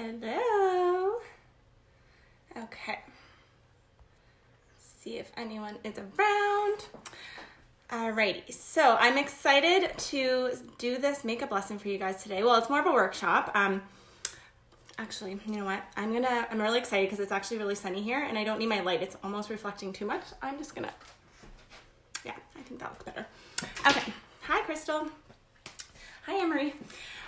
Hello. Okay. See if anyone is around. Alrighty, so I'm excited to do this makeup lesson for you guys today. Well, it's more of a workshop. Actually, you know what? I'm really excited because it's actually really sunny here and I don't need my light. It's almost reflecting too much. I'm just gonna, yeah, I think that looks better. Okay, hi Crystal. Hi Emery.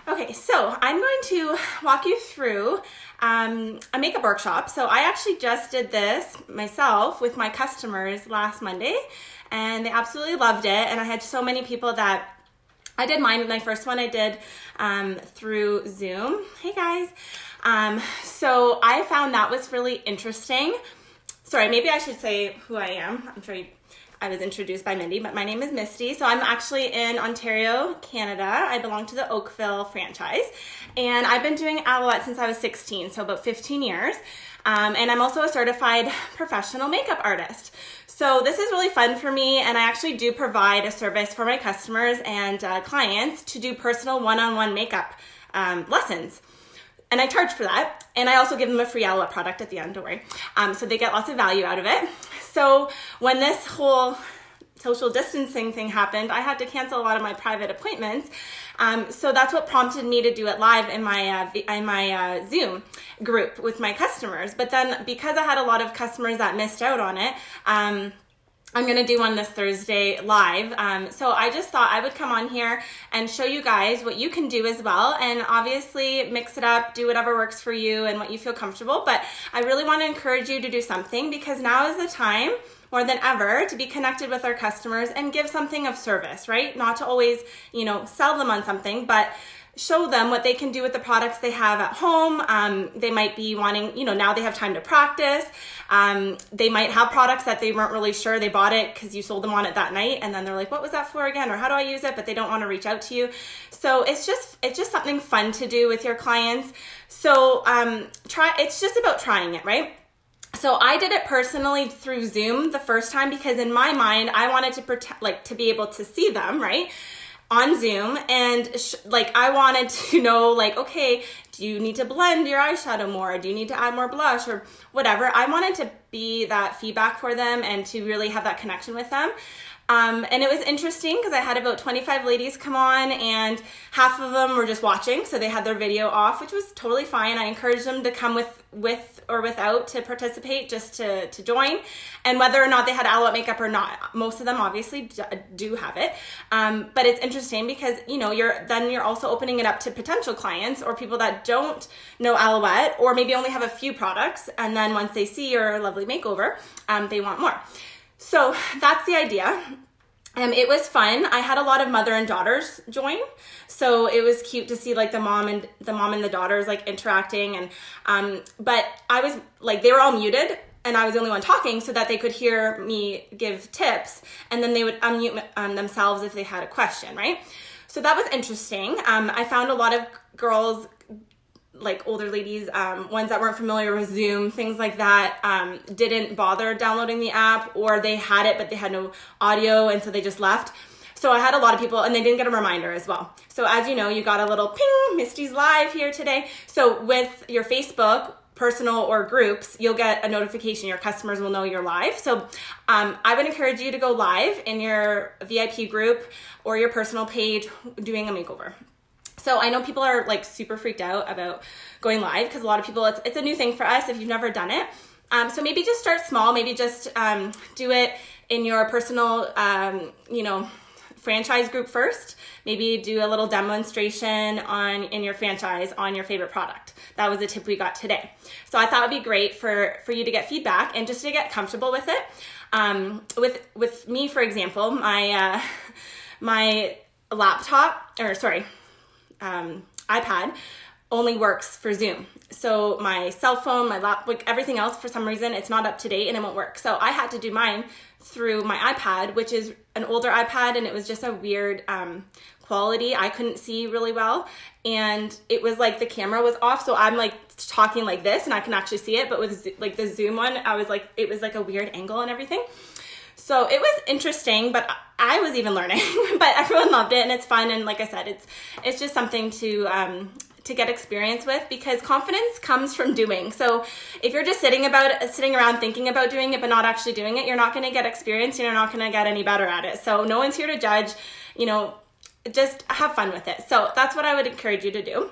Okay, so I'm going to walk you through a makeup workshop. So I actually just did this myself with my customers last Monday and they absolutely loved it. And I had so many people that I did my first one I did through Zoom. Hey guys. So I found that was really interesting. Sorry, maybe I should say who I am. I'm sure I was introduced by Mindy, but my name is Misty. So I'm actually in Ontario, Canada. I belong to the Oakville franchise. And I've been doing aloette since I was 16, so about 15 years. And I'm also a certified professional makeup artist. So this is really fun for me, and I actually do provide a service for my customers and clients to do personal one-on-one makeup lessons. And I charge for that. And I also give them a free aloette product at the end, don't worry. So they get lots of value out of it. So when this whole social distancing thing happened, I had to cancel a lot of my private appointments. So that's what prompted me to do it live in my Zoom group with my customers. But then because I had a lot of customers that missed out on it, I'm going to do one this Thursday live. So I just thought I would come on here and show you guys what you can do as well. And obviously mix it up, do whatever works for you and what you feel comfortable. But I really want to encourage you to do something because now is the time more than ever to be connected with our customers and give something of service, right? Not to always, sell them on something, but show them what they can do with the products they have at home. They might be wanting, now they have time to practice. They might have products that they weren't really sure they bought it because you sold them on it that night. And then they're like, what was that for again? Or how do I use it? But they don't want to reach out to you. So it's just something fun to do with your clients. So it's just about trying it, right? So I did it personally through Zoom the first time because in my mind, I wanted to be able to see them, right? On Zoom, and I wanted to know, okay, do you need to blend your eyeshadow more? Do you need to add more blush or whatever? I wanted to be that feedback for them and to really have that connection with them. And it was interesting because I had about 25 ladies come on and half of them were just watching. So they had their video off, which was totally fine. I encouraged them to come with or without to participate, just to join. And whether or not they had aloette makeup or not, most of them obviously do have it. But it's interesting because, you're also opening it up to potential clients or people that don't know aloette or maybe only have a few products. And then once they see your lovely makeover, they want more. So that's the idea. It was fun. I had a lot of mother and daughters join. So it was cute to see the mom and the daughters interacting. And, but I was they were all muted and I was the only one talking so that they could hear me give tips and then they would unmute themselves if they had a question, right? So that was interesting. I found a lot of girls, older ladies, ones that weren't familiar with Zoom, things like that, didn't bother downloading the app or they had it, but they had no audio. And so they just left. So I had a lot of people and they didn't get a reminder as well. So as you know, you got a little ping, Misty's live here today. So with your Facebook, personal or groups, you'll get a notification. Your customers will know you're live. So I would encourage you to go live in your VIP group or your personal page doing a makeover. So I know people are super freaked out about going live because a lot of people, it's a new thing for us if you've never done it. So maybe just start small, maybe just do it in your personal, franchise group first. Maybe do a little demonstration in your franchise on your favorite product. That was a tip we got today. So I thought it'd be great for you to get feedback and just to get comfortable with it. With me, for example, my iPad only works for Zoom. So my cell phone, my laptop, everything else, for some reason, it's not up to date and it won't work. So I had to do mine through my iPad, which is an older iPad, and it was just a weird quality. I couldn't see really well. And it was the camera was off. So I'm talking like this and I can actually see it. But with the Zoom one, it was a weird angle and everything. So it was interesting, but I was even learning, but everyone loved it and it's fun. And like I said, it's just something to to get experience with, because confidence comes from doing. So if you're just sitting around thinking about doing it but not actually doing it, you're not going to get experience and you're not going to get any better at it. So no one's here to judge, just have fun with it. So that's what I would encourage you to do.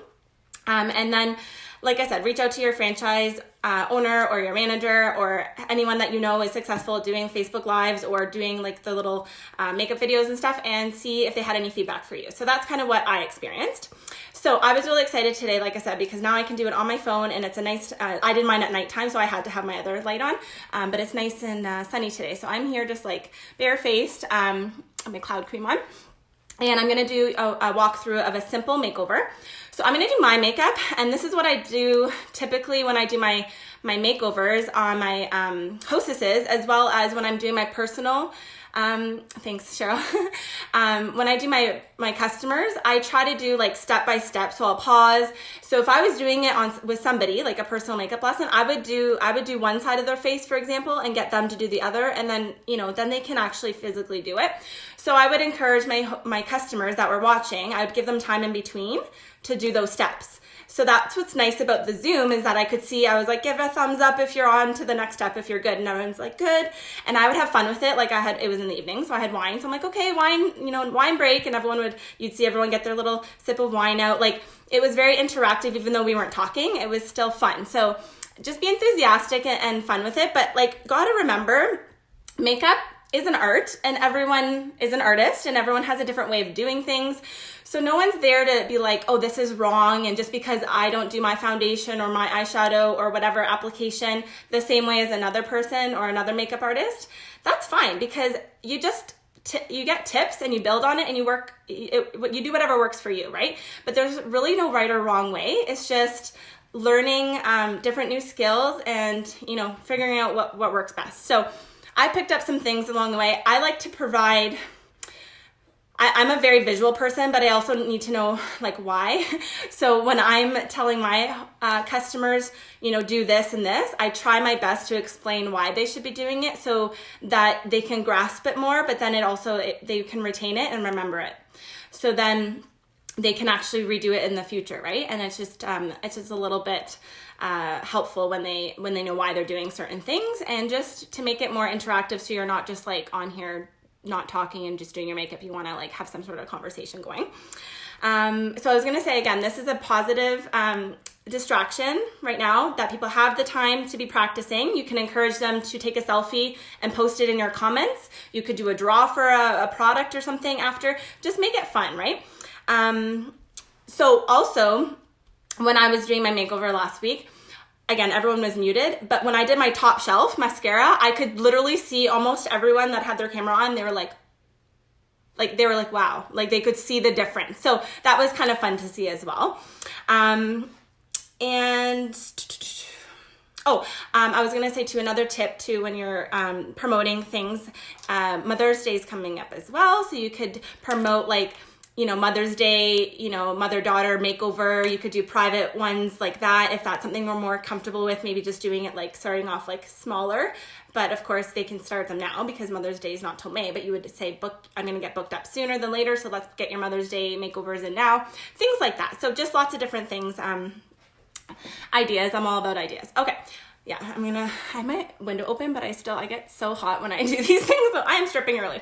And then, like I said, reach out to your franchise owner or your manager or anyone that you know is successful at doing Facebook Lives or doing like the little makeup videos and stuff, and see if they had any feedback for you. So that's kind of what I experienced. So I was really excited today, like I said, because now I can do it on my phone, and it's a nice, I did mine at nighttime, so I had to have my other light on, but it's nice and sunny today. So I'm here just like barefaced, my cloud cream on. And I'm gonna do a walkthrough of a simple makeover. So I'm gonna do my makeup, and this is what I do typically when I do my makeovers on my hostesses, as well as when I'm doing my personal, thanks Cheryl. When I do my customers, I try to do like step by step. So I'll pause. So if I was doing it with somebody, like a personal makeup lesson, I would do one side of their face, for example, and get them to do the other. And then, then they can actually physically do it. So I would encourage my customers that were watching, I would give them time in between to do those steps. So that's what's nice about the Zoom, is that I could see, I was like, give a thumbs up if you're on to the next step, if you're good. And everyone's like, good. And I would have fun with it. Like it was in the evening, so I had wine. So I'm like, okay, wine break. And you'd see everyone get their little sip of wine out. Like, it was very interactive, even though we weren't talking, it was still fun. So just be enthusiastic and fun with it. But like, gotta remember, makeup is an art, and everyone is an artist, and everyone has a different way of doing things. So no one's there to be like, oh, this is wrong, and just because I don't do my foundation or my eyeshadow or whatever application the same way as another person or another makeup artist, that's fine, because you just you get tips and you build on it, and you do whatever works for you, right? But there's really no right or wrong way. It's just learning different new skills and figuring out what works best. So I picked up some things along the way. I like to provide, I'm a very visual person, but I also need to know like why. So when I'm telling my customers, do this and this, I try my best to explain why they should be doing it so that they can grasp it more, but then they can retain it and remember it. So then they can actually redo it in the future, right? And it's just a little bit helpful when they know why they're doing certain things, and just to make it more interactive, so you're not just like on here not talking and just doing your makeup. You want to like have some sort of conversation going. So I was going to say again, this is a positive distraction right now that people have the time to be practicing. You can encourage them to take a selfie and post it in your comments. You could do a draw for a product or something after. Just make it fun, right? So also, when I was doing my makeover last week, again, everyone was muted, but when I did my top shelf mascara, I could literally see almost everyone that had their camera on. They were like, wow, like they could see the difference. So that was kind of fun to see as well. I was going to say too, another tip too, when you're promoting things, Mother's Day is coming up as well. So you could promote like, Mother's Day, mother-daughter makeover. You could do private ones like that if that's something we're more comfortable with, maybe just doing it like starting off like smaller. But of course they can start them now because Mother's Day is not till May, but you would say, I'm going to get booked up sooner than later. So let's get your Mother's Day makeovers in now, things like that. So just lots of different things, ideas. I'm all about ideas. Okay. Yeah, I have my window open, but I get so hot when I do these things. So I'm stripping early.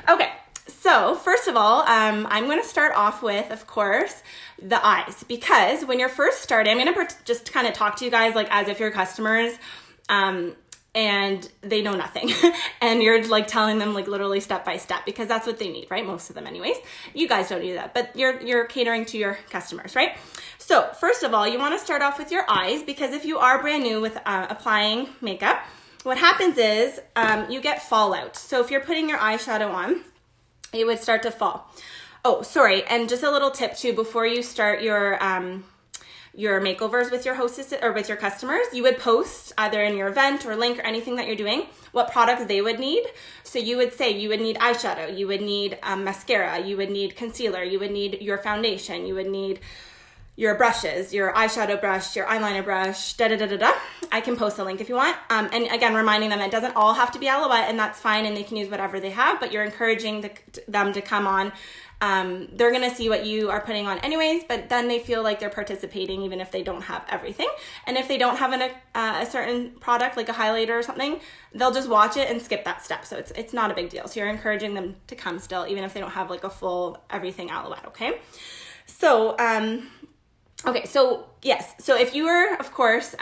Okay. So first of all, I'm going to start off with, of course, the eyes, because when you're first starting, I'm going to just kind of talk to you guys like as if you're customers, and they know nothing and you're like telling them like literally step by step, because that's what they need, right? Most of them anyways. You guys don't do that, but you're catering to your customers, right? So first of all, you want to start off with your eyes, because if you are brand new with applying makeup, what happens is you get fallout. So if you're putting your eyeshadow on, it would start to fall. Oh, sorry. And just a little tip too, before you start your makeovers with your hostess or with your customers, you would post either in your event or link or anything that you're doing, what products they would need. So you would say you would need eyeshadow, you would need mascara, you would need concealer, you would need your foundation, you would need your brushes, your eyeshadow brush, your eyeliner brush, da-da-da-da-da. I can post a link if you want. And again, reminding them it doesn't all have to be aloette, and that's fine, and they can use whatever they have, but you're encouraging them to come on. They're gonna see what you are putting on anyways, but then they feel like they're participating even if they don't have everything. And if they don't have a certain product, like a highlighter or something, they'll just watch it and skip that step. So it's not a big deal. So you're encouraging them to come still, even if they don't have like a full everything aloette, okay? So, okay, so yes, so if you were, of course,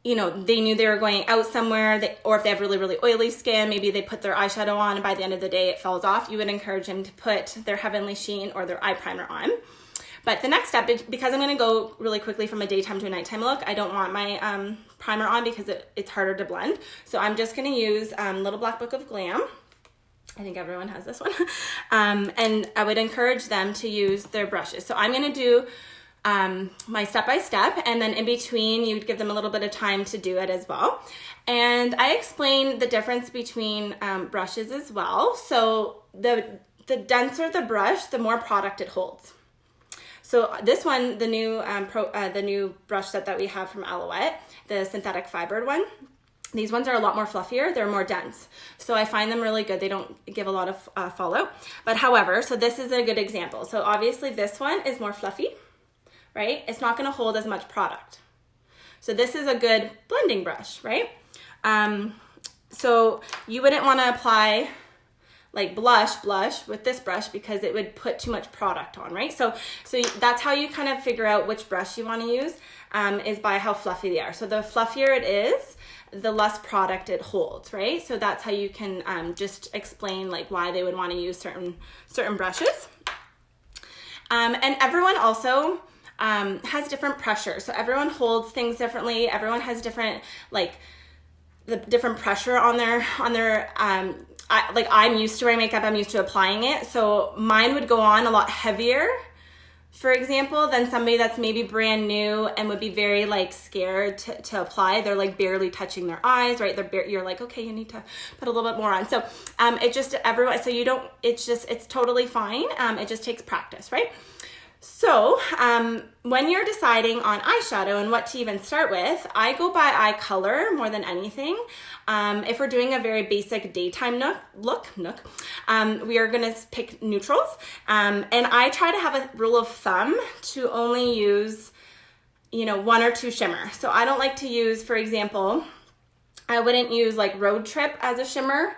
you know, they knew they were going out somewhere, or if they have really, really oily skin, maybe they put their eyeshadow on and by the end of the day it falls off, you would encourage them to put their Heavenly Sheen or their eye primer on. But the next step, because I'm gonna go really quickly from a daytime to a nighttime look, I don't want my primer on because it's harder to blend. So I'm just gonna use Little Black Book of Glam. I think everyone has this one. And I would encourage them to use their brushes. So I'm gonna do my step-by-step, and then in between you'd give them a little bit of time to do it as well. And I explain the difference between brushes as well. So the denser the brush, the more product it holds. So this one, the new brush set that we have from Aloette, the synthetic fibered one, these ones are a lot more fluffier, they're more dense. So I find them really good. They don't give a lot of fallout. But however, so this is a good example. So obviously this one is more fluffy, right? It's not gonna hold as much product. So this is a good blending brush, right? So you wouldn't wanna apply like blush with this brush because it would put too much product on, right? So that's how you kind of figure out which brush you wanna use, is by how fluffy they are. So the fluffier it is, the less product it holds, right? So that's how you can just explain like why they would wanna use certain brushes. And everyone also, has different pressure. So everyone holds things differently. Everyone has different, like the different pressure on their, like I'm used to wearing makeup, I'm used to applying it. So mine would go on a lot heavier, for example, than somebody that's maybe brand new and would be very like scared to apply. They're like barely touching their eyes, right? You're like, okay, you need to put a little bit more on. So it just, everyone, so you don't, it's totally fine. It just takes practice, right? So when you're deciding on eyeshadow and what to even start with, I go by eye color more than anything. If we're doing a very basic daytime look, we are gonna pick neutrals. And I try to have a rule of thumb to only use, one or two shimmer. So I don't like to use, for example, I wouldn't use like Road Trip as a shimmer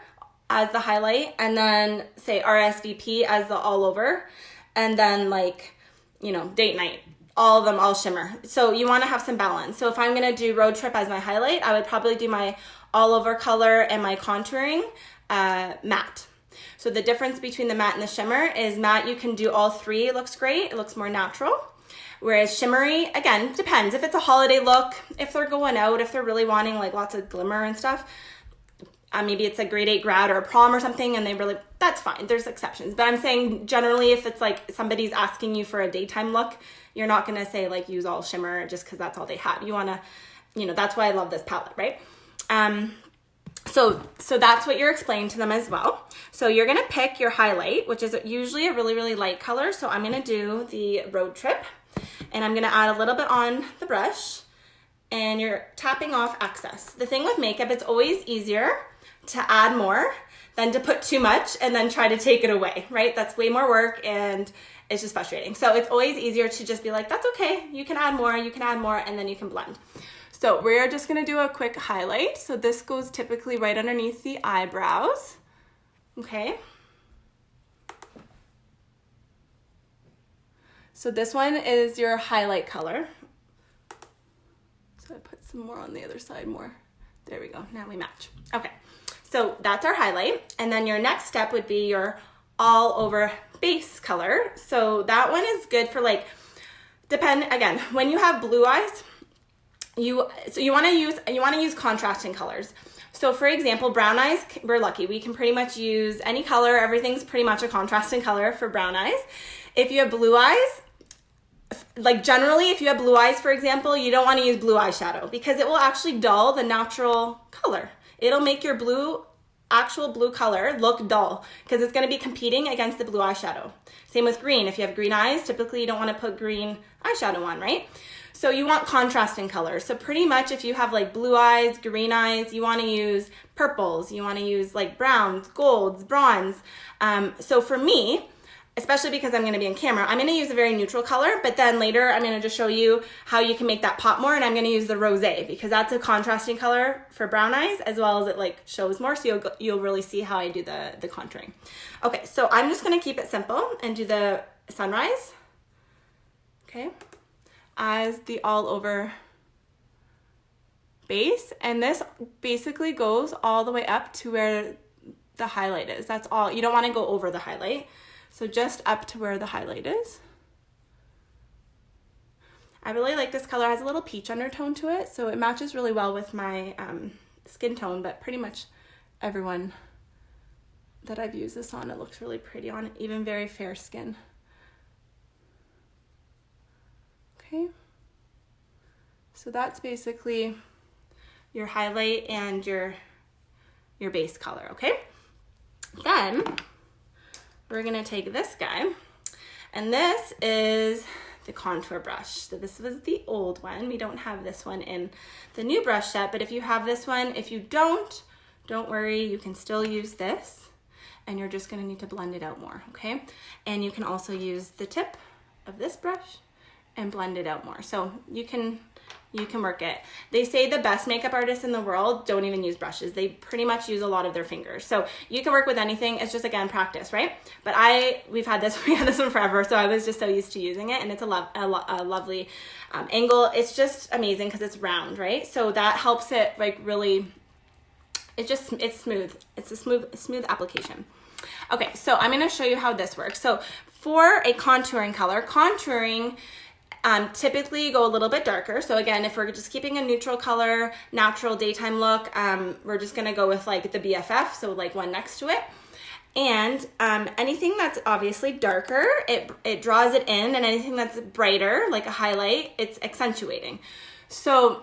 as the highlight, and then say RSVP as the all over, and then like, date night, all of them all shimmer. So you want to have some balance. So if I'm going to do Road Trip as my highlight, I would probably do my all over color and my contouring matte. So the difference between the matte and the shimmer is matte, you can do all three. It looks great. It looks more natural. Whereas shimmery, again, depends. If it's a holiday look, if they're going out, if they're really wanting like lots of glimmer and stuff, maybe it's a grade 8 grad or a prom or something and that's fine. There's exceptions. But I'm saying generally if it's like somebody's asking you for a daytime look, you're not going to say like use all shimmer just because that's all they have. You want to, that's why I love this palette, right? So that's what you're explaining to them as well. So you're going to pick your highlight, which is usually a really, really light color. So I'm going to do the Road Trip and I'm going to add a little bit on the brush and you're tapping off excess. The thing with makeup, it's always easier to add more than to put too much and then try to take it away, right? That's way more work and it's just frustrating. So it's always easier to just be like, that's okay, you can add more, and then you can blend. So we're just gonna do a quick highlight. So this goes typically right underneath the eyebrows, okay? So this one is your highlight color. So I put some more on the other side more. There we go, now we match. Okay. So that's our highlight. And then your next step would be your all over base color. So that one is good for like, again, when you have blue eyes, you want to use contrasting colors. So for example, brown eyes, we're lucky. We can pretty much use any color. Everything's pretty much a contrasting color for brown eyes. If you have blue eyes, like generally, if you have blue eyes, for example, you don't want to use blue eyeshadow because it will actually dull the natural color. It'll make your blue actual blue color look dull because it's going to be competing against the blue eyeshadow. Same with green. If you have green eyes, typically you don't want to put green eyeshadow on, right? So you want contrasting colors. So pretty much if you have like blue eyes, green eyes, you want to use purples. You want to use like browns, golds, bronze. So for me, especially because I'm going to be on camera, I'm going to use a very neutral color, but then later I'm going to just show you how you can make that pop more, and I'm going to use the rosé because that's a contrasting color for brown eyes, as well as it like shows more, so you'll really see how I do the contouring. Okay, so I'm just going to keep it simple and do the sunrise, okay, as the all over base, and this basically goes all the way up to where the highlight is. That's all. You don't want to go over the highlight. So just up to where the highlight is. I really like this color. It has a little peach undertone to it, so it matches really well with my skin tone, but pretty much everyone that I've used this on, it looks really pretty on, even very fair skin. Okay. So that's basically your highlight and your base color, okay? Then we're gonna take this guy, and this is the contour brush. So this was the old one. We don't have this one in the new brush set, but if you have this one, if you don't worry, you can still use this, and you're just gonna need to blend it out more, okay? And you can also use the tip of this brush and blend it out more. So you can work it. They say the best makeup artists in the world don't even use brushes. They pretty much use a lot of their fingers. So you can work with anything. It's just, again, practice, right? But we had this one forever, so I was just so used to using it, and it's a lovely angle. It's just amazing because it's round, right? So that helps it like really, it's smooth. It's a smooth application. Okay, so I'm gonna show you how this works. So for a contouring color, typically go a little bit darker. So again, if we're just keeping a neutral color, natural daytime look, we're just gonna go with like the BFF, so like one next to it. And anything that's obviously darker, it draws it in, and anything that's brighter, like a highlight, it's accentuating. So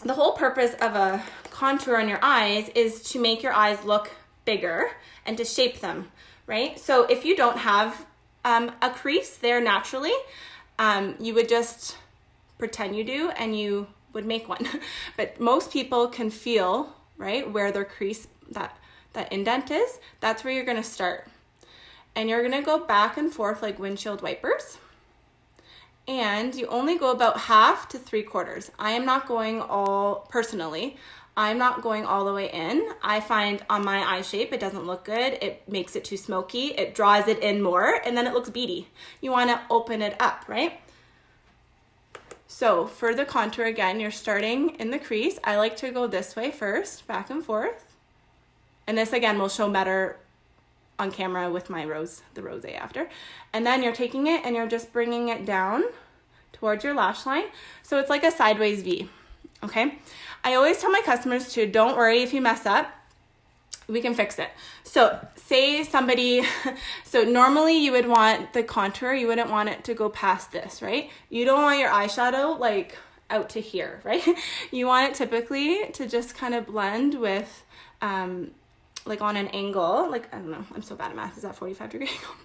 the whole purpose of a contour on your eyes is to make your eyes look bigger and to shape them, right? So if you don't have a crease there naturally, you would just pretend you do, and you would make one. But most people can feel, right, where their crease, that indent is. That's where you're gonna start. And you're gonna go back and forth like windshield wipers. And you only go about half to 3/4. I am not going personally, I'm not going all the way in. I find on my eye shape, it doesn't look good. It makes it too smoky. It draws it in more, and then it looks beady. You wanna open it up, right? So for the contour, again, you're starting in the crease. I like to go this way first, back and forth. And this, again, will show better on camera with my the rosé after. And then you're taking it and you're just bringing it down towards your lash line. So it's like a sideways V, okay? I always tell my customers to, don't worry if you mess up, we can fix it. So say somebody, so normally you would want the contour, you wouldn't want it to go past this, right? You don't want your eyeshadow like out to here, right? You want it typically to just kind of blend with, like on an angle, like, I don't know, I'm so bad at math, is that 45-degree angle?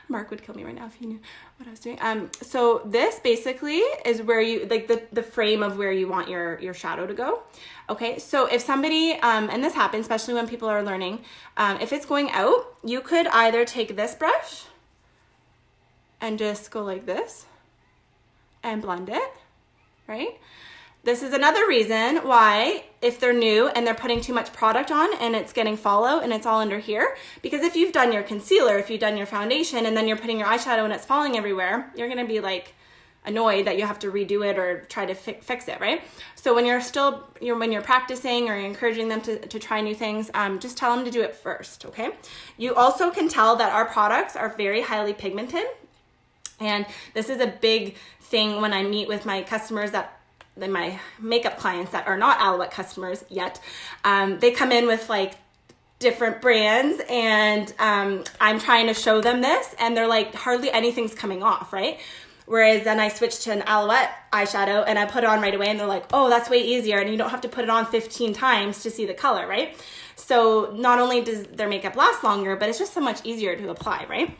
Mark would kill me right now if he knew what I was doing. So this basically is where you, like the frame of where you want your shadow to go. Okay, so if somebody, and this happens, especially when people are learning, if it's going out, you could either take this brush and just go like this and blend it, right? This is another reason why, if they're new and they're putting too much product on and it's getting fallout and it's all under here, because if you've done your concealer, if you've done your foundation, and then you're putting your eyeshadow and it's falling everywhere, you're gonna be like annoyed that you have to redo it or try to fix it, right? So when when you're practicing or you're encouraging them to try new things, just tell them to do it first, okay? You also can tell that our products are very highly pigmented, and this is a big thing when I meet with my customers my makeup clients that are not Aloette customers yet. They come in with like different brands, and I'm trying to show them this, and they're like, hardly anything's coming off, right? Whereas then I switched to an Alouette eyeshadow and I put it on right away and they're like, oh, that's way easier. And you don't have to put it on 15 times to see the color, right? So not only does their makeup last longer, but it's just so much easier to apply, right?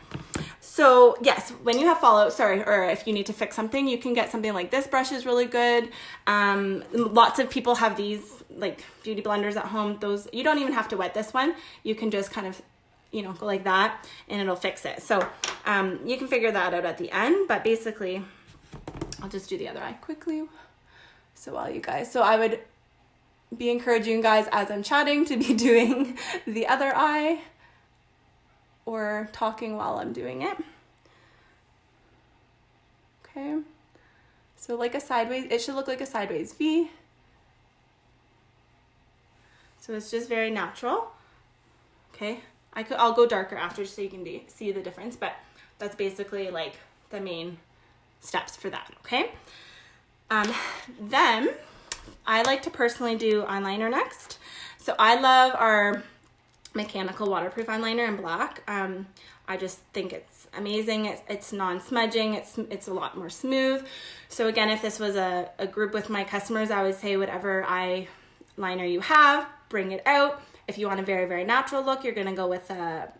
So yes, when you have fallout, or if you need to fix something, you can get something like this brush is really good. Lots of people have these like beauty blenders at home. Those, you don't even have to wet this one. You can just kind of, you know, go like that and it'll fix it. So you can figure that out at the end, but basically I'll just do the other eye quickly. So while you guys, so I would be encouraging you guys as I'm chatting to be doing the other eye or talking while I'm doing it. Okay, so like a sideways, it should look like a sideways V. So it's just very natural. Okay, I'll go darker after so you can see the difference, but that's basically like the main steps for that, okay? Then I like to personally do eyeliner next. So I love our mechanical waterproof eyeliner in black. I just think it's amazing. It's non-smudging. It's a lot more smooth. So again, if this was a group with my customers, I would say whatever eyeliner you have, bring it out. If you want a very, very natural look, you're gonna go with a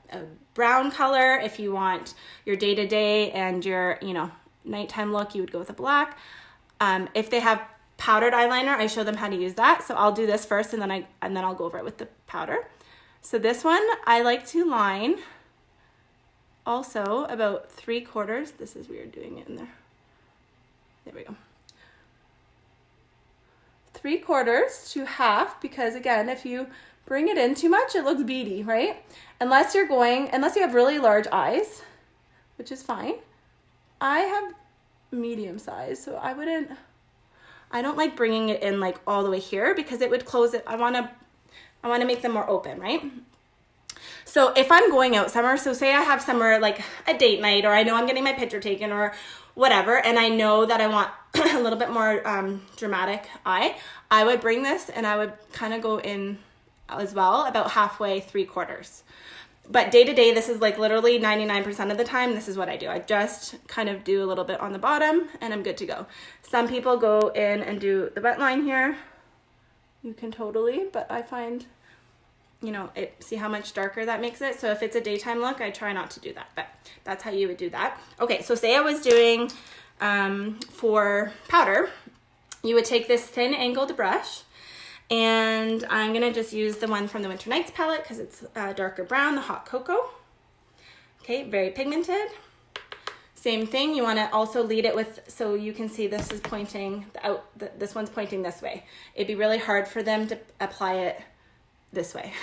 brown color. If you want your day-to-day and your, you know, nighttime look, you would go with a black. If they have powdered eyeliner, I show them how to use that. So I'll do this first and then I'll go over it with the powder. So this one, I like to line also about 3/4. This is weird doing it in there. There we go. 3/4 to half, because again, if you bring it in too much, it looks beady, right? Unless you have really large eyes, which is fine. I have medium size, so I don't like bringing it in like all the way here because it would close it. I want to make them more open, right? So if I'm going out somewhere, so say I have somewhere like a date night, or I know I'm getting my picture taken or whatever, and I know that I want a little bit more dramatic eye, I would bring this and I would kind of go in as well, about halfway, 3/4. But day to day, this is like literally 99% of the time, this is what I do. I just kind of do a little bit on the bottom and I'm good to go. Some people go in and do the wet line here. You can totally, but I find, you know, see how much darker that makes it. So if it's a daytime look, I try not to do that, but that's how you would do that. Okay, so say I was doing for powder, you would take this thin angled brush, and I'm gonna just use the one from the Winter Nights palette because it's darker brown, the Hot Cocoa. Okay, very pigmented. Same thing, you wanna also lead it with, so you can see this is pointing out, this one's pointing this way. It'd be really hard for them to apply it this way.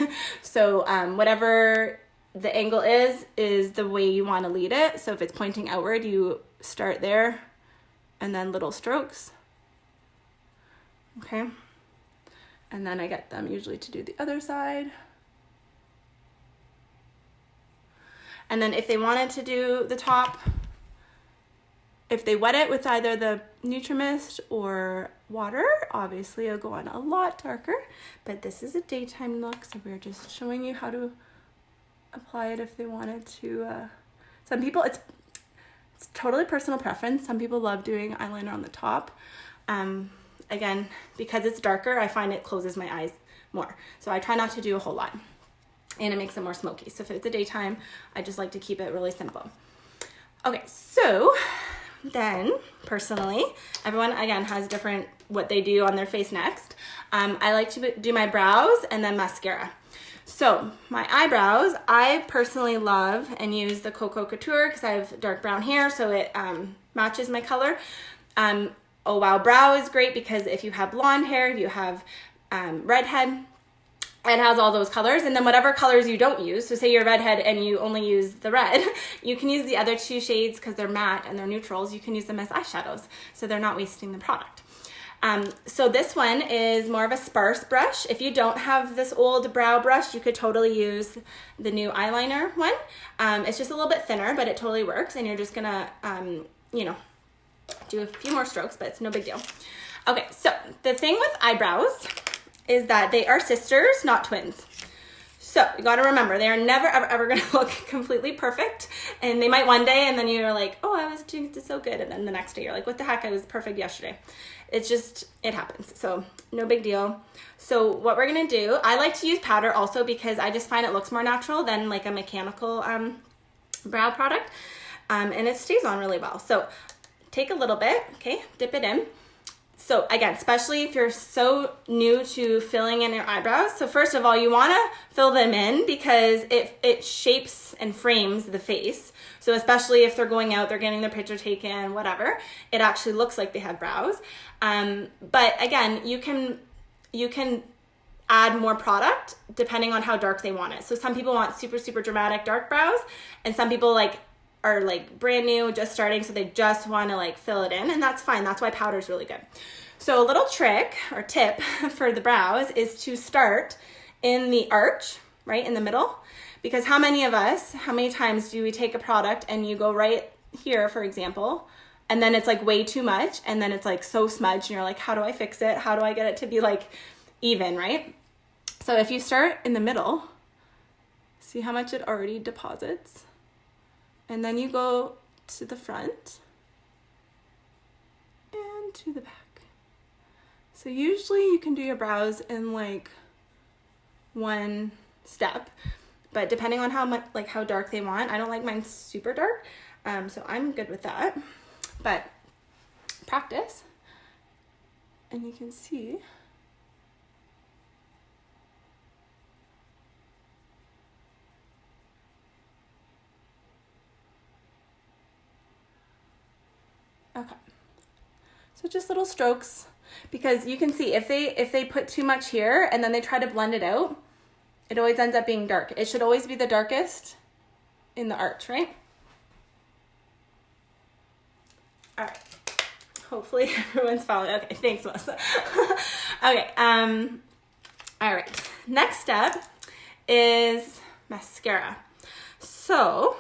So whatever the angle is the way you wanna lead it. So if it's pointing outward, you start there and then little strokes. Okay. And then I get them usually to do the other side. And then if they wanted to do the top, if they wet it with either the Nutrimist or water, obviously it'll go on a lot darker, but this is a daytime look, so we're just showing you how to apply it if they wanted to. Some people, it's totally personal preference. Some people love doing eyeliner on the top. Again, because it's darker, I find it closes my eyes more. So I try not to do a whole lot and it makes it more smoky. So if it's a daytime, I just like to keep it really simple. Okay, so then personally, everyone again has different what they do on their face next. I like to do my brows and then mascara. So my eyebrows, I personally love and use the Cocoa Couture because I have dark brown hair, so it matches my color. Oh Wow Brow is great because if you have blonde hair, if you have redhead, it has all those colors. And then whatever colors you don't use, so say you're redhead and you only use the red, you can use the other two shades because they're matte and they're neutrals. You can use them as eyeshadows, so they're not wasting the product. So this one is more of a sparse brush. If you don't have this old brow brush, you could totally use the new eyeliner one. It's just a little bit thinner, but it totally works. And you're just gonna, you know, do a few more strokes, but it's no big deal. Okay, so the thing with eyebrows is that they are sisters, not twins. So you got to remember, they are never, ever, ever going to look completely perfect. And they might one day, and then you're like, oh, I was doing this so good. And then the next day you're like, what the heck? I was perfect yesterday. It's just, it happens. So no big deal. So what we're going to do, I like to use powder also because I just find it looks more natural than like a mechanical brow product. And it stays on really well. So take a little bit, okay, dip it in. So again, especially if you're so new to filling in your eyebrows. So first of all, you want to fill them in because it shapes and frames the face. So especially if they're going out, they're getting their picture taken, whatever, it actually looks like they have brows. But again, you can add more product depending on how dark they want it. So some people want super, super dramatic dark brows, and some people are like brand new, just starting, so they just want to like fill it in, and that's fine. That's why powder is really good. So a little trick or tip for the brows is to start in the arch, right in the middle, because how many times do we take a product and you go right here, for example, and then it's like way too much, and then it's like so smudged, and you're like, how do I fix it? How do I get it to be like even, right? So if you start in the middle, see how much it already deposits? And then you go to the front and to the back. So usually you can do your brows in like one step, but depending on how dark they want, I don't like mine super dark, so I'm good with that. But practice, and you can see. Okay, so just little strokes, because you can see if they put too much here and then they try to blend it out, it always ends up being dark. It should always be the darkest in the arch, right? All right, hopefully everyone's following. Okay, thanks, Melissa. Okay, all right, next step is mascara. So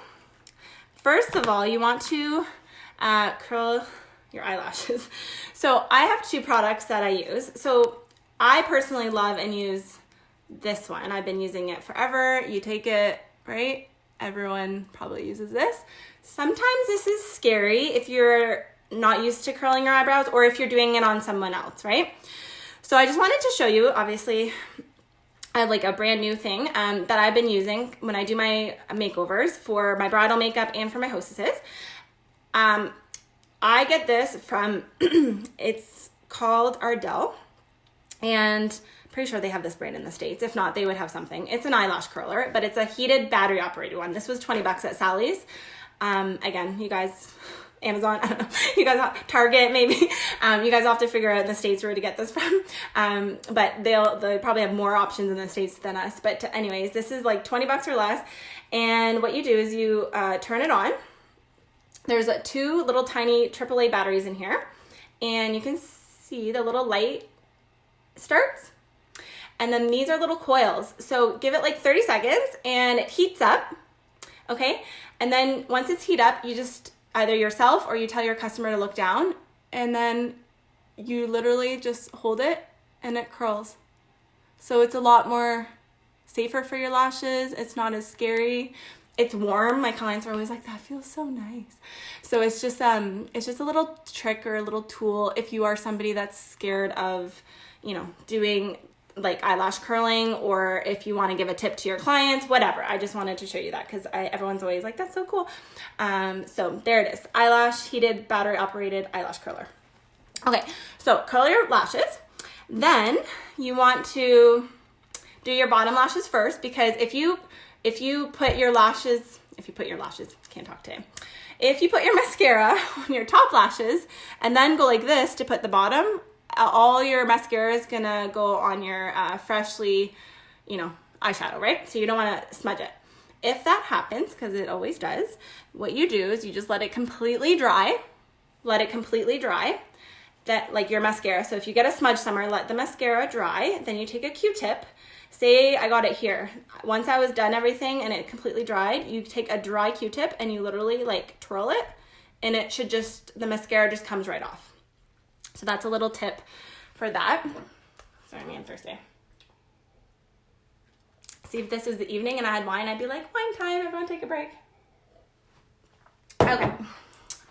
first of all, you want to curl your eyelashes. So I have two products that I use. So I personally love and use this one. I've been using it forever. You take it, right? Everyone probably uses this. Sometimes this is scary if you're not used to curling your eyebrows or if you're doing it on someone else, right? So I just wanted to show you, obviously, I have like a brand new thing that I've been using when I do my makeovers for my bridal makeup and for my hostesses. I get this from, it's called Ardell, and pretty sure they have this brand in the States. If not, they would have something. It's an eyelash curler, but it's a heated battery operated one. This was $20 at Sally's. Again, you guys, Amazon, I don't know, you guys, Target maybe. You guys will have to figure out in the States where to get this from. But they'll probably have more options in the States than us. But anyways, this is like $20 or less. And what you do is you turn it on. There's two little tiny AAA batteries in here, and you can see the little light starts. And then these are little coils. So give it like 30 seconds and it heats up, okay? And then once it's heat up, you just either yourself or you tell your customer to look down, and then you literally just hold it and it curls. So it's a lot more safer for your lashes. It's not as scary. It's warm. My clients are always like, that feels so nice. So it's just a little trick or a little tool if you are somebody that's scared of, doing like eyelash curling, or if you want to give a tip to your clients, whatever. I just wanted to show you that because everyone's always like, that's so cool. So there it is. Eyelash heated battery operated eyelash curler. Okay, so curl your lashes. Then you want to do your bottom lashes first, because if you put your mascara on your top lashes and then go like this to put the bottom, all your mascara is gonna go on your freshly, eyeshadow, right? So you don't wanna smudge it. If that happens, because it always does, what you do is you just let it completely dry. That, like your mascara. So if you get a smudge somewhere, let the mascara dry. Then you take a Q-tip. Say I got it here. Once I was done everything and it completely dried, you take a dry Q-tip and you literally like twirl it, and it should the mascara just comes right off. So that's a little tip for that. Sorry, man, Thursday. See, if this was the evening and I had wine, I'd be like, wine time, everyone take a break. Okay,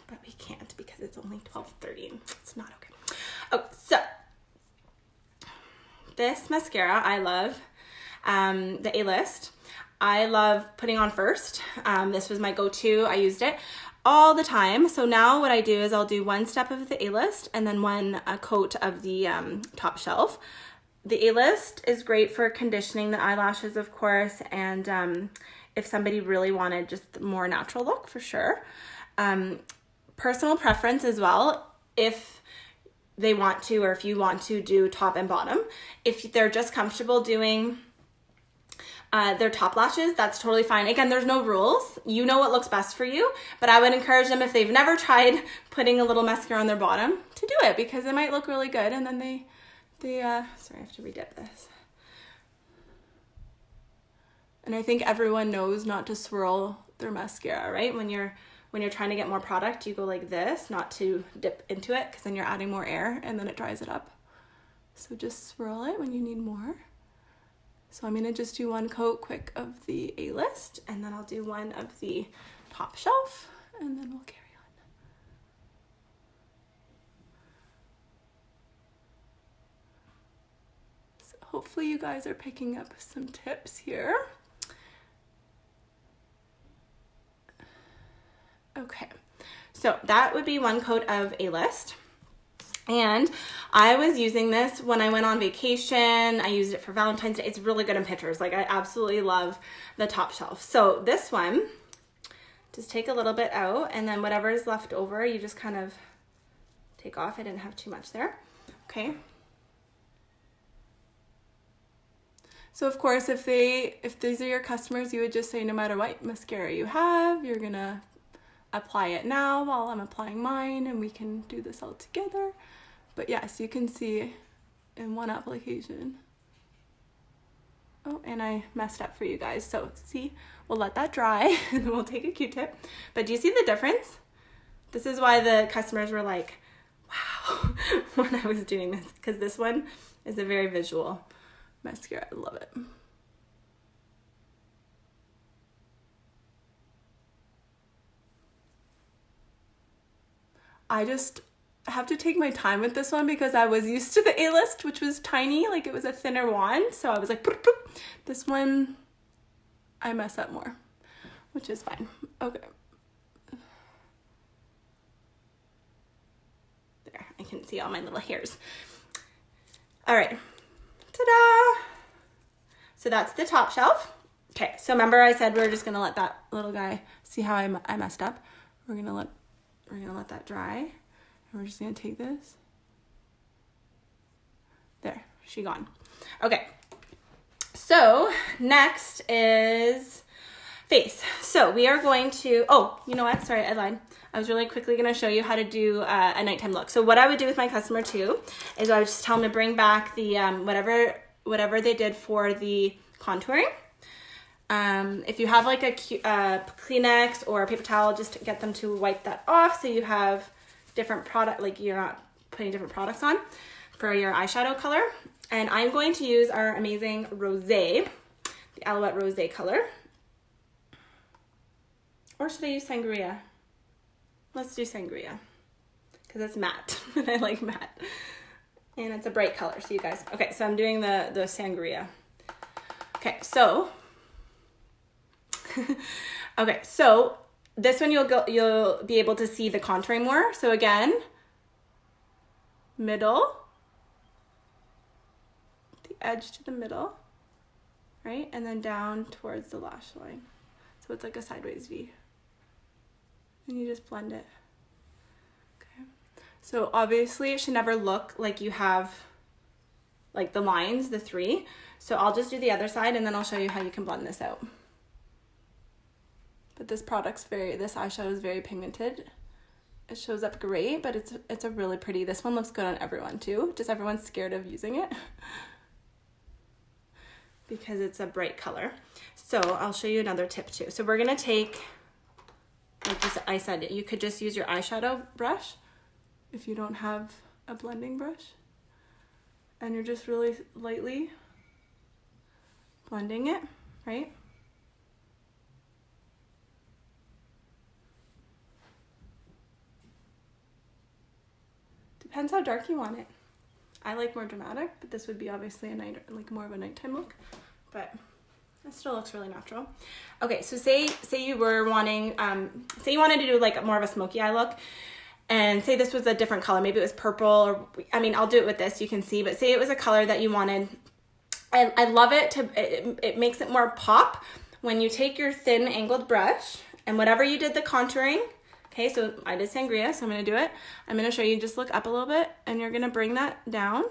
but we can't because it's only 12:30. It's not okay. Oh, so this mascara I love, the A-List. I love putting on first. This was my go-to. I used it all the time. So now what I do is I'll do one step of the A-List and then one coat of the Top Shelf. The A-List is great for conditioning the eyelashes, of course, and if somebody really wanted just a more natural look, for sure. Personal preference as well, if they want to, or if you want to do top and bottom. If they're just comfortable doing their top lashes, that's totally fine. Again, there's no rules. You know what looks best for you, but I would encourage them, if they've never tried putting a little mascara on their bottom, to do it, because it might look really good. And then they sorry, I have to redip this. And I think everyone knows not to swirl their mascara, right? When you're trying to get more product, you go like this, not to dip into it, because then you're adding more air and then it dries it up. So just swirl it when you need more. So I'm gonna just do one coat quick of the A-List, and then I'll do one of the Top Shelf, and then we'll carry on. So hopefully you guys are picking up some tips here. Okay, so that would be one coat of A-List. And I was using this when I went on vacation. I used it for Valentine's Day. It's really good in pictures. Like, I absolutely love the Top Shelf. So this one, just take a little bit out, and then whatever is left over, you just kind of take off. I didn't have too much there. Okay. So of course, if these are your customers, you would just say, no matter what mascara you have, you're gonna apply it now while I'm applying mine, and we can do this all together. But yes, you can see in one application. Oh, and I messed up for you guys. So see, we'll let that dry and then we'll take a Q-tip. But do you see the difference? This is why the customers were like, wow, when I was doing this, because this one is a very visual mascara. I love it. I just have to take my time with this one because I was used to the A-List, which was tiny, like it was a thinner wand. So I was like, boop, boop. This one, I mess up more, which is fine. Okay. There, I can see all my little hairs. All right, ta-da. So that's the Top Shelf. Okay, so remember I said we're just gonna let that little guy, see how I messed up? We're gonna let that dry, and we're just gonna take this. There, she gone. Okay, so next is face. So we are going to, oh, you know what? Sorry, I lied. I was really quickly gonna show you how to do a nighttime look. So what I would do with my customer too is I would just tell them to bring back the whatever they did for the contouring. If you have like a Kleenex or a paper towel, just get them to wipe that off so you have different product, like you're not putting different products on for your eyeshadow color. And I'm going to use our amazing rosé, the Alouette rosé color. Or should I use sangria? Let's do sangria because it's matte and I like matte. And it's a bright color, so you guys, okay, so I'm doing the sangria. Okay, so okay, so this one you'll be able to see the contouring more. So again, middle, the edge to the middle, right? And then down towards the lash line. So it's like a sideways V. And you just blend it. Okay. So obviously it should never look like you have like the lines, the three. So I'll just do the other side and then I'll show you how you can blend this out. But this eyeshadow is very pigmented. It shows up great, but it's a really pretty, this one looks good on everyone too. Just everyone's scared of using it because it's a bright color. So I'll show you another tip too. So we're gonna take, like I said, you could just use your eyeshadow brush if you don't have a blending brush. And you're just really lightly blending it. right? Depends how dark you want it. I like more dramatic, but this would be obviously a night, like more of a nighttime look, but it still looks really natural. Okay, so say you were wanting, say you wanted to do like more of a smoky eye look, and say this was a different color, maybe it was purple, or I mean, I'll do it with this, you can see, but say it was a color that you wanted. I love it, it makes it more pop when you take your thin angled brush and whatever you did the contouring. Okay, so I did sangria, so I'm gonna do it. I'm gonna show you, just look up a little bit and you're gonna bring that down.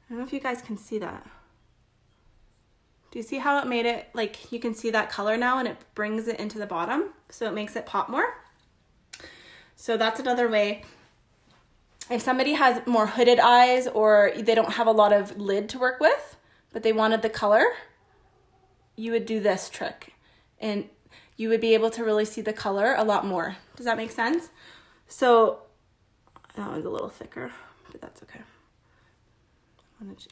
I don't know if you guys can see that. Do you see how it made it, like you can see that color now and it brings it into the bottom, so it makes it pop more? So that's another way. If somebody has more hooded eyes or they don't have a lot of lid to work with, but they wanted the color, you would do this trick and you would be able to really see the color a lot more. Does that make sense? So that one's a little thicker, but that's okay.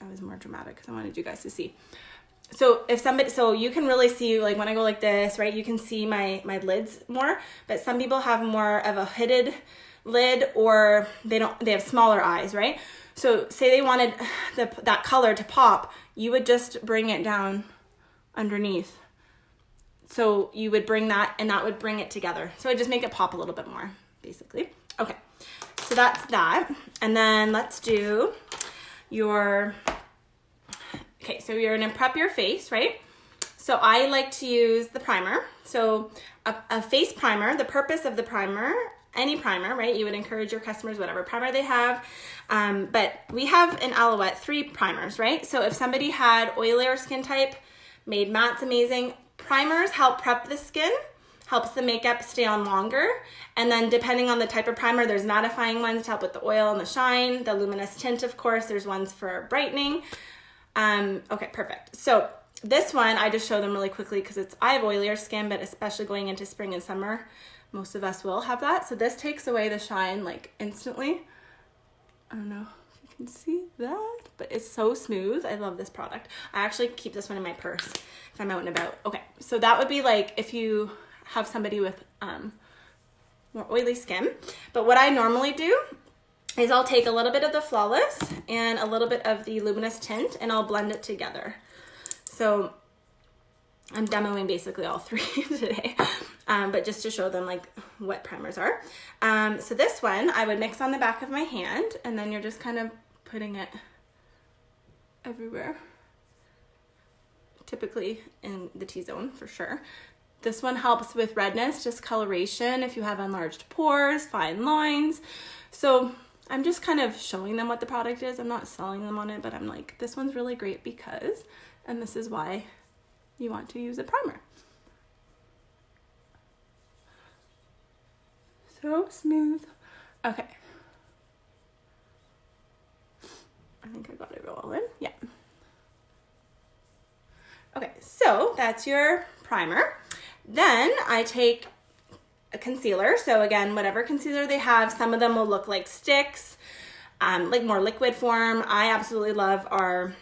I was more dramatic because I wanted you guys to see. So if somebody, so you can really see, like when I go like this, right, you can see my lids more, but some people have more of a hooded lid or they have smaller eyes, right? So say they wanted that color to pop, you would just bring it down underneath. So you would bring that and that would bring it together. So it just make it pop a little bit more, basically. Okay, so that's that. And then let's do your, okay, so you're gonna prep your face, right? So I like to use the primer. So a face primer, the purpose of the primer, any primer, right? You would encourage your customers, whatever primer they have. But we have an Aloette 3 primers, right? So if somebody had oilier skin type, made matte's amazing. Primers help prep the skin, helps the makeup stay on longer. And then depending on the type of primer, there's mattifying ones to help with the oil and the shine, the luminous tint, of course, there's ones for brightening. Okay, perfect. So this one, I just show them really quickly because I have oilier skin, but especially going into spring and summer, most of us will have that. So this takes away the shine like instantly. I don't know if you can see that, but it's so smooth. I love this product. I actually keep this one in my purse if I'm out and about. Okay, so that would be like if you have somebody with more oily skin. But what I normally do is I'll take a little bit of the Flawless and a little bit of the Luminous Tint and I'll blend it together. So I'm demoing basically all three today, but just to show them like what primers are. So this one I would mix on the back of my hand and then you're just kind of putting it everywhere, typically in the T-zone for sure. This one helps with redness, discoloration, if you have enlarged pores, fine lines. So I'm just kind of showing them what the product is. I'm not selling them on it, but I'm like, this one's really great because, and this is why you want to use a primer. So smooth. Okay. I think I got it all in. Yeah. Okay, so that's your primer. Then I take a concealer. So again, whatever concealer they have, some of them will look like sticks, like more liquid form. I absolutely love our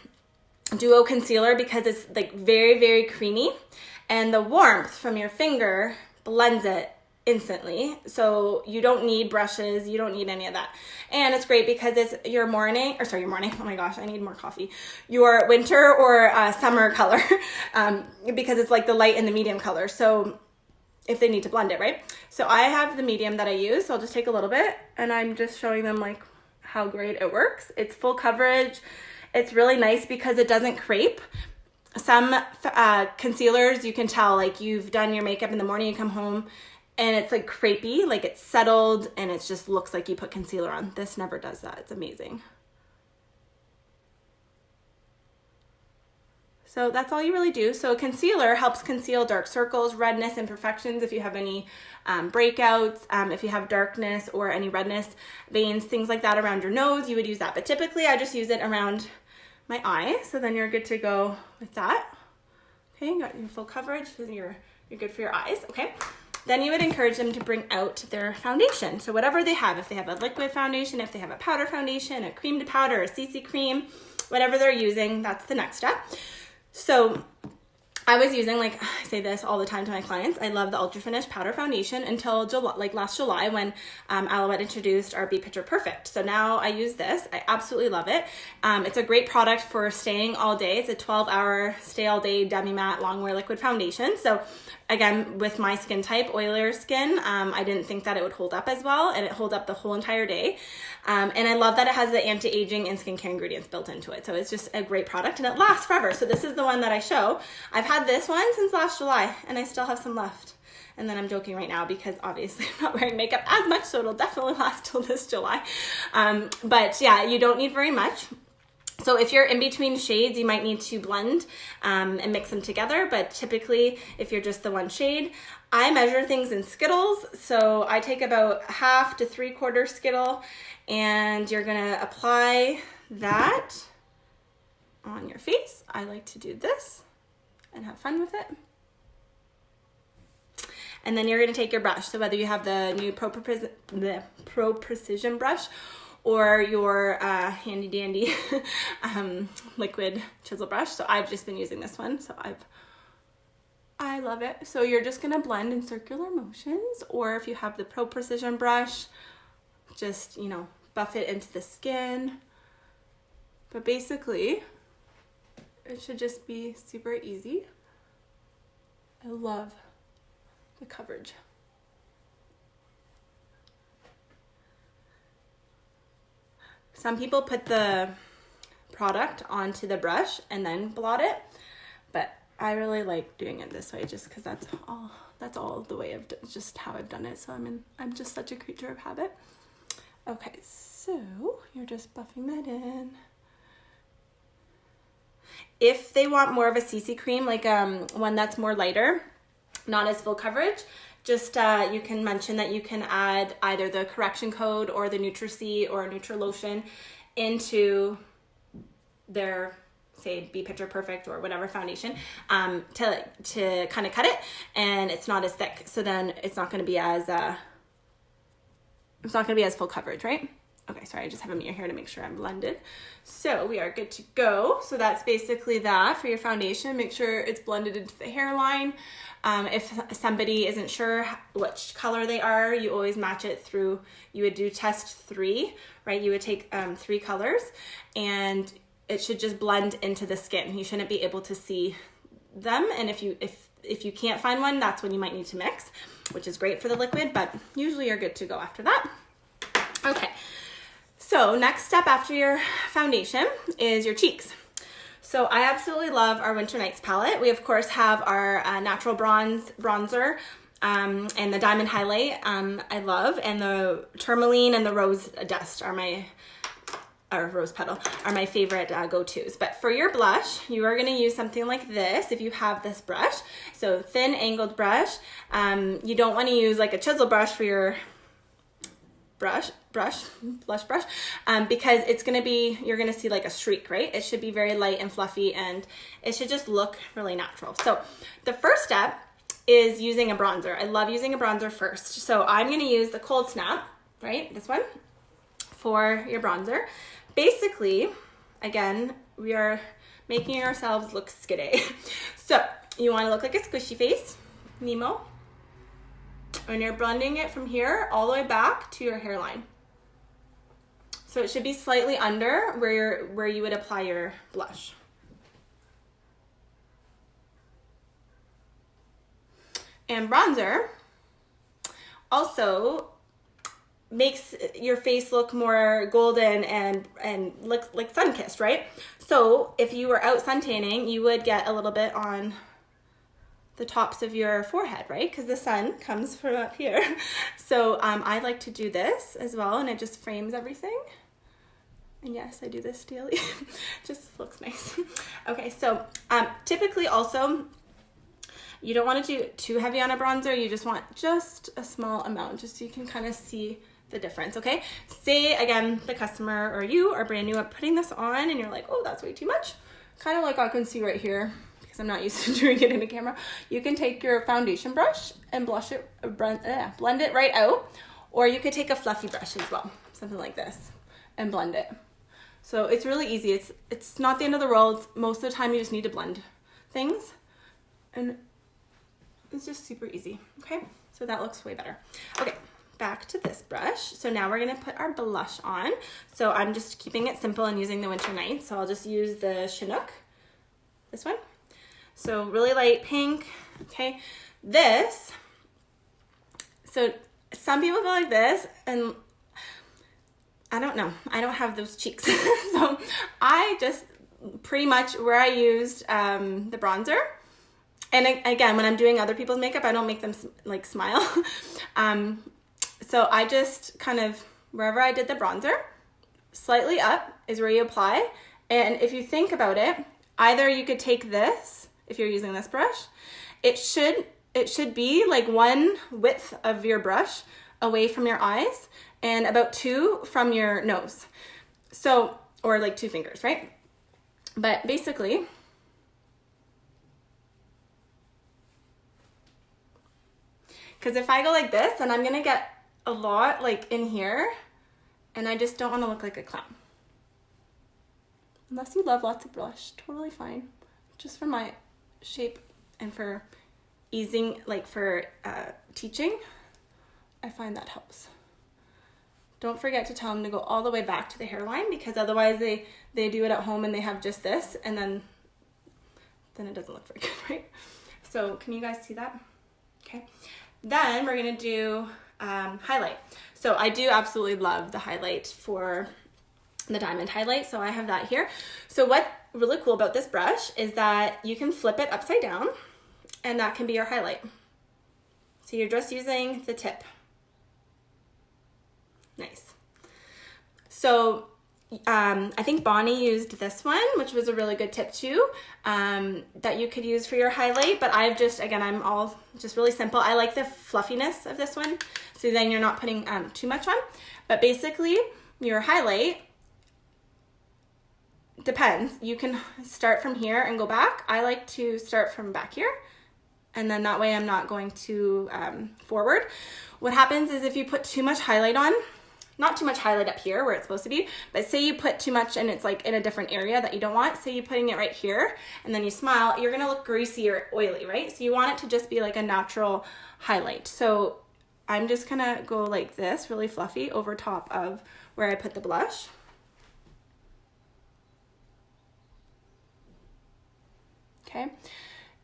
Duo concealer because it's like very, very creamy and the warmth from your finger blends it instantly. So you don't need brushes, you don't need any of that. And it's great because it's your morning, oh my gosh, I need more coffee. Your winter or summer color because it's like the light and the medium color. So if they need to blend it, right? So I have the medium that I use, so I'll just take a little bit and I'm just showing them like how great it works. It's full coverage. It's really nice because it doesn't crepe. Some concealers, you can tell like you've done your makeup in the morning, you come home and it's like crepey, like it's settled and it just looks like you put concealer on. This never does that. It's amazing. So that's all you really do. So concealer helps conceal dark circles, redness, imperfections, if you have any breakouts, if you have darkness or any redness, veins, things like that around your nose, you would use that. But typically I just use it around my eye. So then you're good to go with that. Okay, you got your full coverage, so you're good for your eyes, okay? then you would encourage them to bring out their foundation. So whatever they have, if they have a liquid foundation, if they have a powder foundation, a cream to powder, a CC cream, whatever they're using, that's the next step. So I was using, like I say this all the time to my clients, I love the Ultra Finish Powder Foundation until July, like last July when Alouette introduced our Be Picture Perfect. So now I use this. I absolutely love it. It's a great product for staying all day. It's a 12-hour stay all day demi matte longwear liquid foundation. So again, with my skin type, oilier skin, I didn't think that it would hold up as well, and it holds up the whole entire day. And I love that it has the anti-aging and skincare ingredients built into it. So it's just a great product and it lasts forever. So this is the one that I show. I've had this one since last July and I still have some left. And then I'm joking right now because obviously I'm not wearing makeup as much, so it'll definitely last till this July. But yeah, you don't need very much. So if you're in between shades, you might need to blend and mix them together. But typically, if you're just the one shade, I measure things in Skittles. So I take about 1/2 to 3/4 Skittle, and you're gonna apply that on your face. I like to do this and have fun with it. And then you're gonna take your brush. So whether you have the new Pro Precision brush or your handy dandy liquid chisel brush. So I've just been using this one. So I love it. So you're just gonna blend in circular motions, or if you have the Pro Precision brush, just, you know, buff it into the skin. But basically, it should just be super easy. I love the coverage. Some people put the product onto the brush and then blot it, but I really like doing it this way just because that's all the way just how I've done it. So I'm just such a creature of habit. Okay, so you're just buffing that in. If they want more of a CC cream, like one that's more lighter, not as full coverage, just you can mention that you can add either the correction code or the Nutri-C or Nutri-Lotion into their, say, Be Picture Perfect or whatever foundation to kind of cut it, and it's not as thick. So then it's not going to be as full coverage, right? Okay, sorry, I just have a mirror here to make sure I'm blended. So we are good to go. So that's basically that for your foundation. Make sure it's blended into the hairline. If somebody isn't sure which color they are, you always match it through, you would do test 3, right? You would take 3 colors and it should just blend into the skin. You shouldn't be able to see them. And if you can't find one, that's when you might need to mix, which is great for the liquid, but usually you're good to go after that. Okay. So next step after your foundation is your cheeks. So I absolutely love our Winter Nights palette. We of course have our natural bronzer and the diamond highlight I love, and the tourmaline and the rose dust are rose petal are my favorite go-tos. But for your blush, you are going to use something like this if you have this brush. So thin angled brush. You don't want to use like a chisel brush for your blush brush, because it's going to be, you're going to see like a streak, right? It should be very light and fluffy, and it should just look really natural. So the first step is using a bronzer. I love using a bronzer first. So I'm going to use the Cold Snap, right? This one for your bronzer. Basically, again, we are making ourselves look skiddy. So you want to look like a squishy face, Nemo. And you're blending it from here all the way back to your hairline. So it should be slightly under where you would apply your blush. And bronzer also makes your face look more golden and look like sun-kissed, right? So if you were out sun tanning, you would get a little bit on the tops of your forehead, right? Because the sun comes from up here. So I like to do this as well, and it just frames everything. And yes, I do this daily. Just looks nice. Okay, so typically also, you don't want to do too heavy on a bronzer. You just want just a small amount, just so you can kind of see the difference, okay? Say, again, the customer or you are brand new at putting this on, and you're like, oh, that's way too much. Kind of like I can see right here, because I'm not used to doing it in a camera, you can take your foundation brush and blend it right out, or you could take a fluffy brush as well, something like this, and blend it. So it's really easy. It's not the end of the world. Most of the time you just need to blend things, and it's just super easy. Okay, so that looks way better. Okay, back to this brush. So now we're gonna put our blush on. So I'm just keeping it simple and using the Winter Night. So I'll just use the Chinook, this one. So really light pink, okay? This, so some people go like this, and I don't know, I don't have those cheeks. So I just pretty much where I used the bronzer, and again, when I'm doing other people's makeup, I don't make them like smile. So I just kind of, wherever I did the bronzer, slightly up is where you apply. And if you think about it, either you could take this, if you're using this brush, it should be like one width of your brush away from your eyes and about 2 from your nose. So, or like 2 fingers, right? But basically, because if I go like this, then I'm gonna get a lot like in here, and I just don't want to look like a clown. Unless you love lots of blush, totally fine. Just for my shape and for easing, like for teaching, I find that helps. Don't forget to tell them to go all the way back to the hairline, because otherwise they do it at home and they have just this, and then it doesn't look very good, right? So can you guys see that? Okay. Then we're gonna do highlight. So I do absolutely love the highlight for the diamond highlight. So I have that here. So what's really cool about this brush is that you can flip it upside down, and that can be your highlight. So you're just using the tip. Nice. So I think Bonnie used this one, which was a really good tip too, that you could use for your highlight. But I've just, again, I'm all just really simple. I like the fluffiness of this one, so then you're not putting too much on. But basically, your highlight depends. You can start from here and go back. I like to start from back here, and then that way I'm not going too forward. What happens is if you put too much highlight on, not too much highlight up here where it's supposed to be, but say you put too much and it's like in a different area that you don't want, say you're putting it right here and then you smile, you're gonna look greasy or oily, right? So you want it to just be like a natural highlight. So I'm just gonna go like this, really fluffy, over top of where I put the blush. Okay.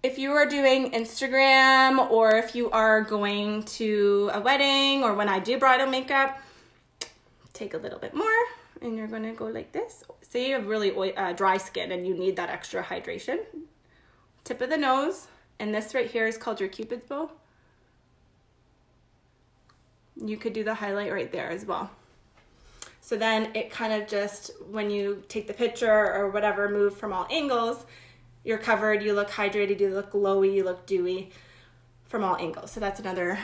If you are doing Instagram, or if you are going to a wedding, or when I do bridal makeup, take a little bit more, and you're gonna go like this. Say you have really dry skin and you need that extra hydration. Tip of the nose, and this right here is called your Cupid's bow. You could do the highlight right there as well. So then it kind of just, when you take the picture or whatever, move from all angles, you're covered, you look hydrated, you look glowy, you look dewy from all angles. So that's another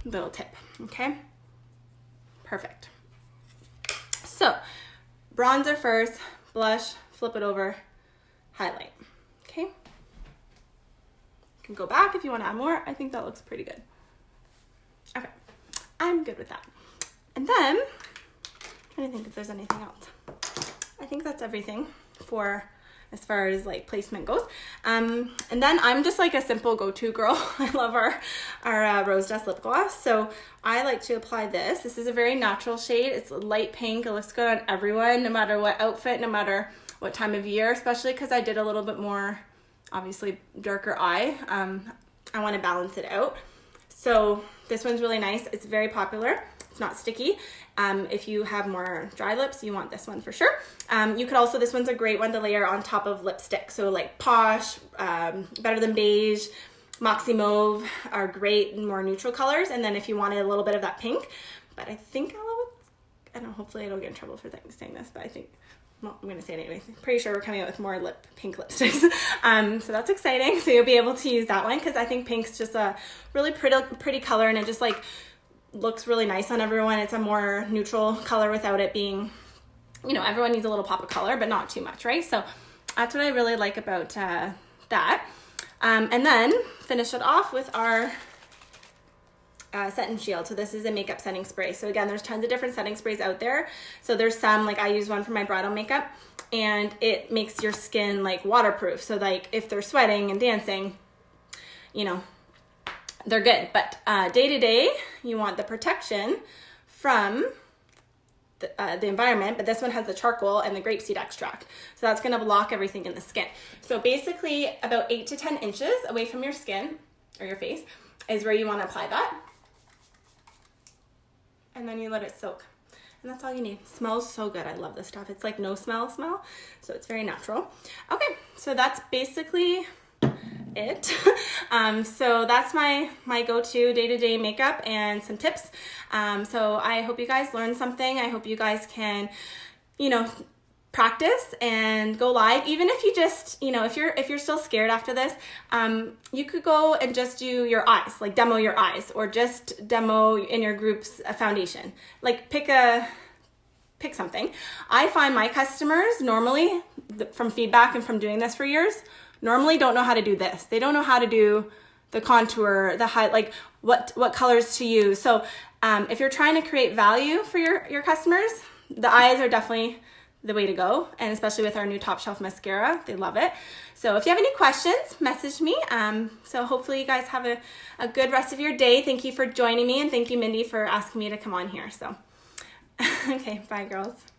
little tip, okay? Perfect. So, bronzer first, blush, flip it over, highlight, okay? You can go back if you want to add more. I think that looks pretty good. Okay, I'm good with that. And then, I'm trying to think if there's anything else. I think that's everything for as far as like placement goes. And then I'm just like a simple go-to girl. I love our Rose Dust lip gloss. So I like to apply this. This is a very natural shade. It's light pink. It looks good on everyone, no matter what outfit, no matter what time of year, especially because I did a little bit more, obviously, darker eye. I want to balance it out. So this one's really nice. It's very popular. It's not sticky. If you have more dry lips, you want this one for sure. You could also, this one's a great one to layer on top of lipstick. So like Posh, Better Than Beige, Moxie Mauve are great and more neutral colors. And then if you wanted a little bit of that pink, but I think I don't know, hopefully I don't get in trouble for saying this, but I think, well, I'm gonna say it anyway. I'm pretty sure we're coming out with more pink lipsticks. So that's exciting. So you'll be able to use that one, because I think pink's just a really pretty color, and it just like looks really nice on everyone. It's a more neutral color without it being, you know, everyone needs a little pop of color, but not too much, right? So that's what I really like about that. And then finish it off with our Set and Shield. So this is a makeup setting spray. So again, there's tons of different setting sprays out there. So there's some, like I use one for my bridal makeup, and it makes your skin like waterproof. So like if they're sweating and dancing, you know, they're good. But day to day, you want the protection from the environment, but this one has the charcoal and the grapeseed extract. So that's gonna block everything in the skin. So basically about 8 to 10 inches away from your skin or your face is where you wanna apply that. And then you let it soak. And that's all you need. Smells so good. I love this stuff. It's like no smell, so it's very natural. Okay, so that's basically it. So that's my go-to day-to-day makeup and some tips. So I hope you guys learned something. I hope you guys can, you know, practice and go live. Even if you just, you know, if you're still scared after this, you could go and just do your eyes, like demo your eyes, or just demo in your group's foundation. Like pick something. I find my customers normally, from feedback and from doing this for years, normally don't know how to do this. They don't know how to do the contour, the height, like what colors to use. So if you're trying to create value for your customers, the eyes are definitely the way to go, and especially with our new top shelf mascara, they love it. So if you have any questions, message me. So hopefully you guys have a good rest of your day. Thank you for joining me, and thank you, Mindy, for asking me to come on here. So okay, bye girls.